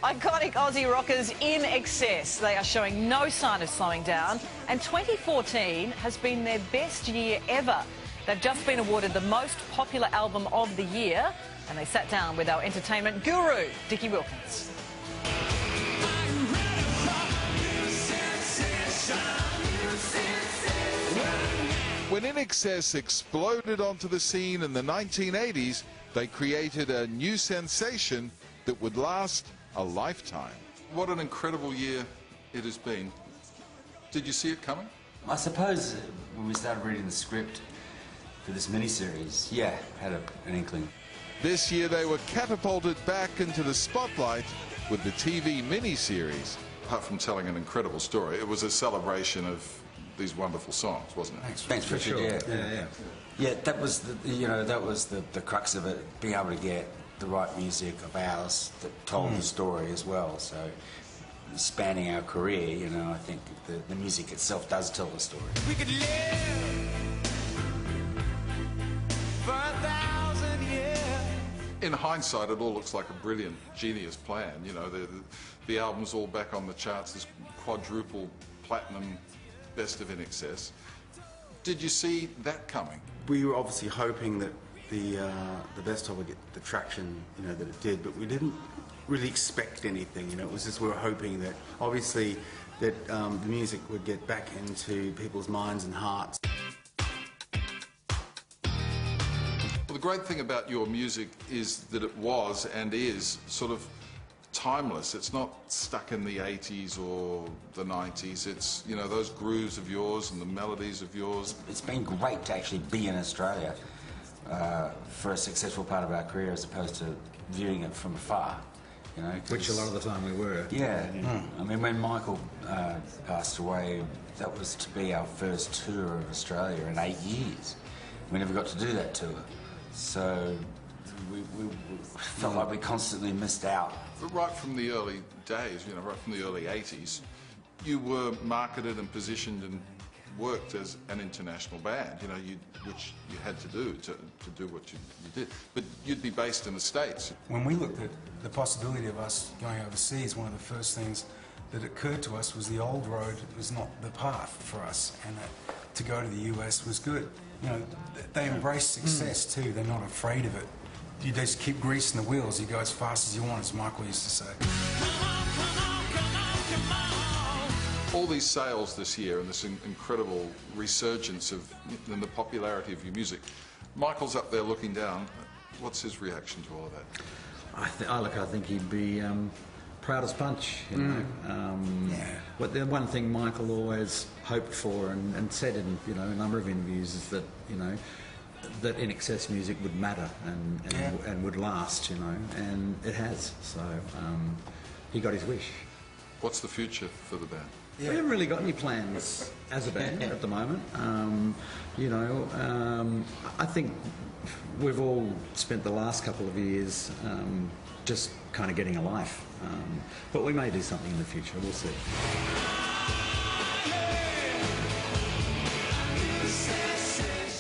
Iconic Aussie rockers INXS. They are showing no sign of slowing down, and 2014 has been their best year ever. They've just been awarded the most popular album of the year, and they sat down with our entertainment guru, Dickie Wilkins. When INXS exploded onto the scene in the 1980s, they created a new sensation that would last a lifetime. What an incredible year it has been. Did you see it coming? I suppose when we started reading the script for this miniseries, yeah, had an inkling. This year they were catapulted back into the spotlight with the TV miniseries. Apart from telling an incredible story, it was a celebration of these wonderful songs, wasn't it? Thanks, Richard. Sure. Yeah, that was the crux of it, being able to get the right music of ours that told the story as well. So, spanning our career, you know, I think the music itself does tell the story. We could live for 1,000 years. In hindsight, it all looks like a brilliant, genius plan. You know, the album's all back on the charts, this quadruple platinum best of INXS. Did you see that coming? We were obviously hoping that the best of would get the traction, you know, that it did, but we didn't really expect anything. You know, it was just we were hoping that obviously that the music would get back into people's minds and hearts. Well, the great thing about your music is that it was and is sort of timeless. It's not stuck in the 80s or the 90s. It's, you know, those grooves of yours and the melodies of yours. It's been great to actually be in Australia for a successful part of our career as opposed to viewing it from afar. You know, which a lot of the time we were. Yeah. I mean, when Michael passed away, that was to be our first tour of Australia in 8 years. We never got to do that tour. So we felt like we constantly missed out. But right from the early days, you know, right from the early 80s, you were marketed and positioned and worked as an international band, you know, which you had to do to do what you did. But you'd be based in the States. When we looked at the possibility of us going overseas, one of the first things that occurred to us was the old road was not the path for us, and that to go to the US was good. You know, they embrace success too. They're not afraid of it. You just keep greasing the wheels. You go as fast as you want, as Michael used to say. All these sales this year and this incredible resurgence in the popularity of your music. Michael's up there looking down. What's his reaction to all of that? I think he'd be proud as punch, you know. But the one thing Michael always hoped for and said in, you know, a number of interviews is that, you know, that INXS music would matter and would last, you know, and it has. So he got his wish. What's the future for the band? We haven't really got any plans as a band at the moment. You know, I think we've all spent the last couple of years just kind of getting a life. But we may do something in the future, we'll see.